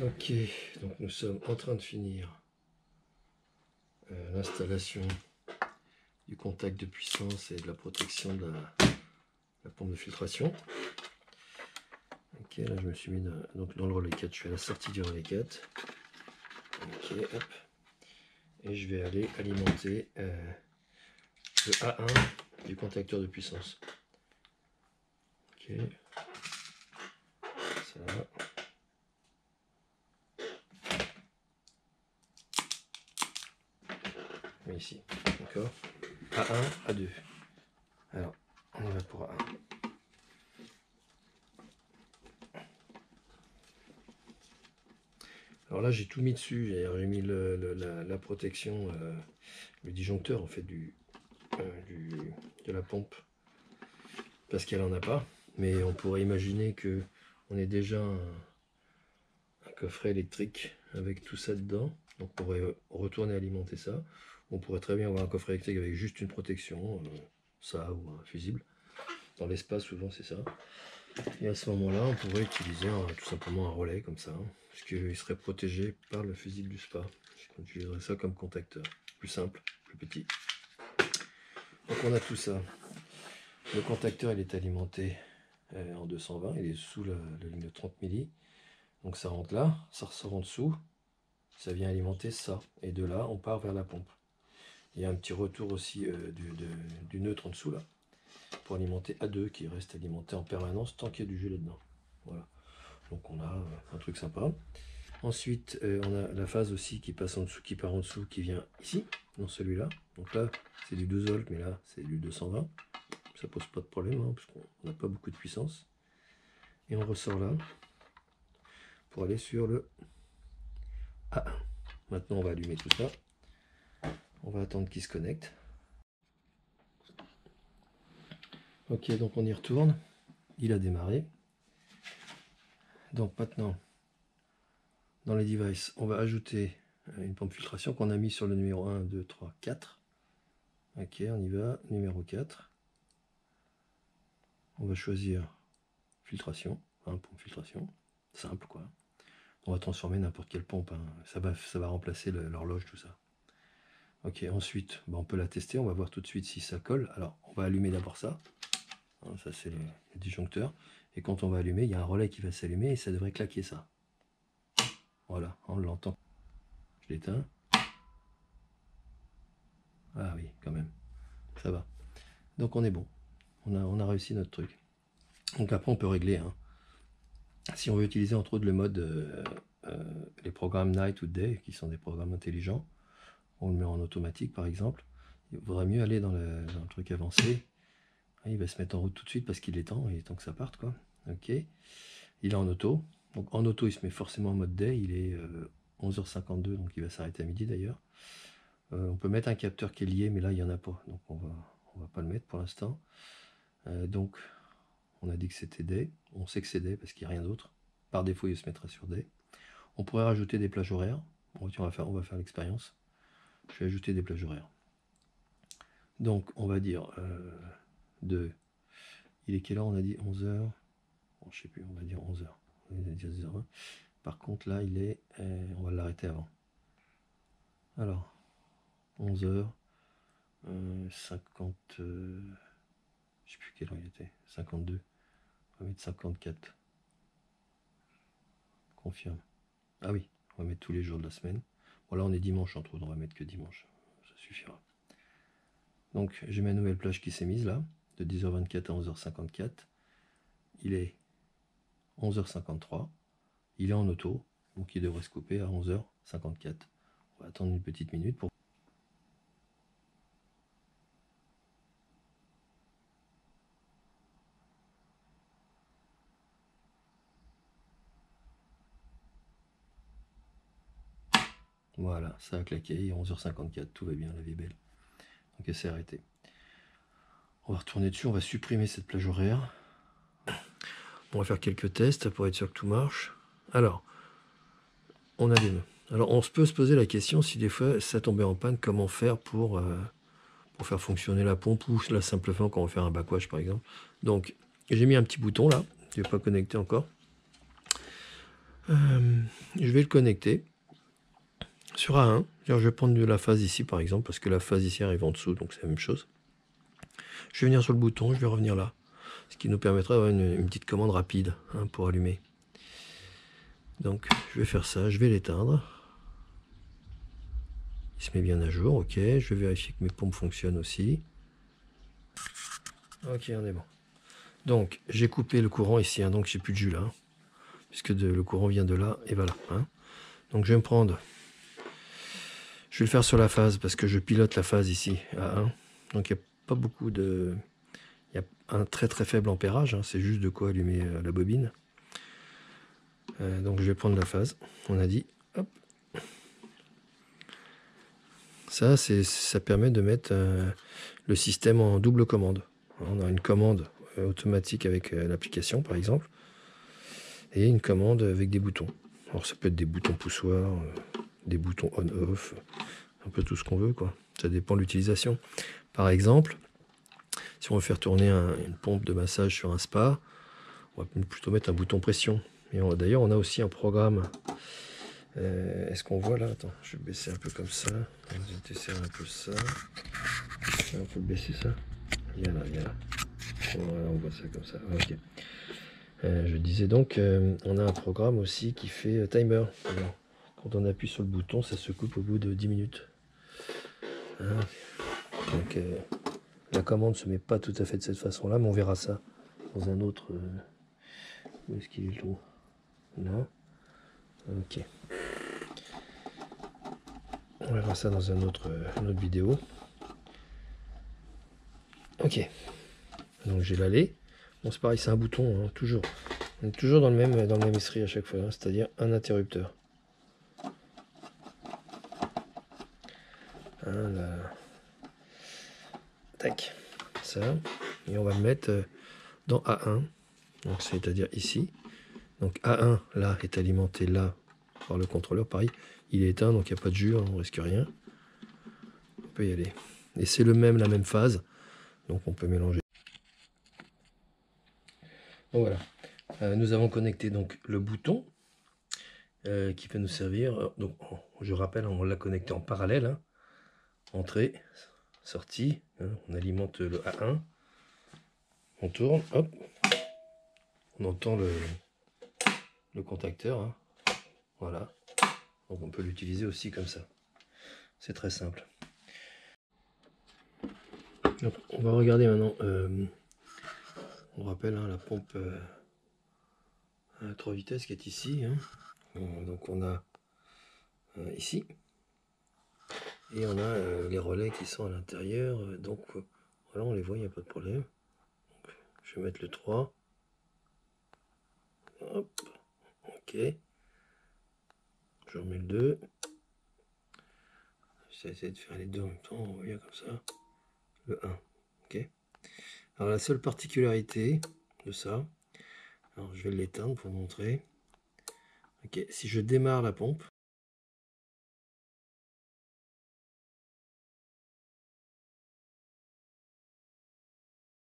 Ok, donc nous sommes en train de finir l'installation du contact de puissance et de la protection de la pompe de filtration. Ok, là je me suis mis donc dans le relais 4, je suis à la sortie du relais 4. Ok, hop. Et je vais aller alimenter le A1 du contacteur de puissance. Ok, ça va. Mais ici, d'accord. A1, A2. Alors, on y va pour A1. Alors là, j'ai tout mis dessus. J'ai mis la protection, le disjoncteur en fait de la pompe, parce qu'elle en a pas. Mais on pourrait imaginer que on ait déjà un coffret électrique avec tout ça dedans. Donc on pourrait retourner alimenter ça. On pourrait très bien avoir un coffret électrique avec juste une protection, ça ou un fusible. Dans l'espace, souvent c'est ça. Et à ce moment-là, on pourrait utiliser tout simplement un relais comme ça, parce qu'il serait protégé par le fusible du Spa. J'utiliserais ça comme contacteur. Plus simple, plus petit. Donc on a tout ça. Le contacteur il est alimenté en 220, il est sous la ligne de 30 milli. Donc ça rentre là, ça ressort en dessous, ça vient alimenter ça. Et de là, on part vers la pompe. Il y a un petit retour aussi du neutre en dessous là, pour alimenter A2 qui reste alimenté en permanence tant qu'il y a du jus là-dedans. Voilà. Donc on a un truc sympa. Ensuite, on a la phase aussi qui passe en dessous, qui part en dessous, qui vient ici, dans celui-là. Donc là, c'est du 12 volts, mais là, c'est du 220. Ça pose pas de problème, hein, parce qu'on n'a pas beaucoup de puissance. Et on ressort là, pour aller sur le A1. Maintenant, on va allumer tout ça. On va attendre qu'il se connecte. Ok, donc on y retourne. Il a démarré. Donc maintenant, dans les devices, on va ajouter une pompe filtration qu'on a mis sur le numéro 1, 2, 3, 4. Ok, on y va. Numéro 4. On va choisir filtration, pompe filtration. Simple quoi. On va transformer n'importe quelle pompe. Hein. Ça va remplacer l'horloge, tout ça. Ok, ensuite, on peut la tester. On va voir tout de suite si ça colle. Alors, on va allumer d'abord ça. Hein, ça, c'est le disjoncteur. Et quand on va allumer, il y a un relais qui va s'allumer et ça devrait claquer ça. Voilà, on l'entend. Je l'éteins. Ah oui, quand même. Ça va. Donc on est bon. On a réussi notre truc. Donc après, on peut régler. Hein. Si on veut utiliser entre autres le mode, les programmes Night ou Day, qui sont des programmes intelligents, on le met en automatique par exemple. Il vaudrait mieux aller dans le truc avancé. Il va se mettre en route tout de suite parce qu'il est temps que ça parte quoi. Ok. Il est en auto. Donc en auto, il se met forcément en mode Day. Il est 11h52, donc il va s'arrêter à midi d'ailleurs. On peut mettre un capteur qui est lié, mais là il n'y en a pas. Donc on va pas le mettre pour l'instant. Donc on a dit que c'était Day. On sait que c'est Day parce qu'il n'y a rien d'autre. Par défaut, il se mettra sur Day. On pourrait rajouter des plages horaires. Bon, tiens, on va faire l'expérience. Je vais ajouter des plages horaires. Donc on va dire il est quelle heure? On a dit 11h. Bon, je sais plus, on va dire 11h. On va dire 10h20. Par contre là il est, on va l'arrêter avant. Alors 11h 50, je sais plus quelle heure il était, 52. On va mettre 54. Confirme. Ah oui, on va mettre tous les jours de la semaine. Bon là on est dimanche entre autres, on va mettre que dimanche. Ça suffira. Donc j'ai ma nouvelle plage qui s'est mise là, de 10h24 à 11h54. Il est 11h53. Il est en auto, donc il devrait se couper à 11h54. On va attendre une petite minute pour... Voilà, ça a claqué, il est 11h54, tout va bien, la vie est belle. Donc elle s'est arrêtée. On va retourner dessus, on va supprimer cette plage horaire. On va faire quelques tests pour être sûr que tout marche. Alors, on a des nœuds. Alors on peut se poser la question si des fois ça tombait en panne, comment faire pour faire fonctionner la pompe ou là simplement quand on va faire un backwash par exemple. Donc j'ai mis un petit bouton là, qui n'est pas connecté encore. Je vais le connecter sur A1. Je vais prendre de la phase ici par exemple, parce que la phase ici arrive en dessous, donc c'est la même chose. Je vais venir sur le bouton, je vais revenir là. Ce qui nous permettra d'avoir une petite commande rapide hein, pour allumer. Donc je vais faire ça, je vais l'éteindre. Il se met bien à jour, ok. Je vais vérifier que mes pompes fonctionnent aussi. Ok, on est bon. Donc j'ai coupé le courant ici, hein, donc j'ai plus de jus là. Hein, puisque le courant vient de là, et voilà. Hein. Donc je vais me prendre... Je vais le faire sur la phase, parce que je pilote la phase ici, à 1. Donc il n'y a pas beaucoup de... Il y a un très très faible ampérage, hein, c'est juste de quoi allumer la bobine. Donc je vais prendre la phase, on a dit. Hop. Ça permet de mettre le système en double commande. On a une commande automatique avec l'application par exemple, et une commande avec des boutons. Alors ça peut être des boutons poussoirs, des boutons on-off, un peu tout ce qu'on veut, quoi. Ça dépend de l'utilisation. Par exemple, si on veut faire tourner une pompe de massage sur un spa, on va plutôt mettre un bouton pression. Et d'ailleurs, on a aussi un programme. Est-ce qu'on voit là? Attends, je vais baisser un peu comme ça. Je vais desserrer un peu ça. On peut baisser ça. Viens là, viens là. Voilà, on voit ça comme ça. Ok. Je disais donc, on a un programme aussi qui fait timer. Alors, quand on appuie sur le bouton, ça se coupe au bout de 10 minutes. Hein, donc, la commande ne se met pas tout à fait de cette façon-là, mais on verra ça dans un autre... où est-ce qu'il est le trou? Là. Ok. On verra ça dans une autre vidéo. Ok. Donc j'ai l'allée. Bon, c'est pareil, c'est un bouton, hein, toujours. On est toujours dans le même esprit à chaque fois, hein, c'est-à-dire un interrupteur. Là. Tac. Ça. Et on va le mettre dans A1. Donc c'est-à-dire ici. Donc A1, là, est alimenté là par le contrôleur. Pareil, il est éteint, donc il n'y a pas de jus, hein, on ne risque rien. On peut y aller. Et c'est la même phase. Donc on peut mélanger. Donc voilà. Nous avons connecté donc le bouton qui peut nous servir. Donc je rappelle, on l'a connecté en parallèle. Hein. Entrée, sortie. Hein, on alimente le A1. On tourne, hop. On entend le contacteur. Hein. Voilà. Donc on peut l'utiliser aussi comme ça. C'est très simple. Donc, on va regarder maintenant. On rappelle hein, la pompe à 3 vitesses qui est ici. Hein. Donc on a ici. Et on a les relais qui sont à l'intérieur. Donc voilà, on les voit, il n'y a pas de problème. Donc, je vais mettre le 3. Hop. Ok. Je remets le 2. J'essaie de faire les deux en même temps. On voit bien comme ça. Le 1. Ok. Alors la seule particularité de ça, alors je vais l'éteindre pour montrer. Ok, si je démarre la pompe,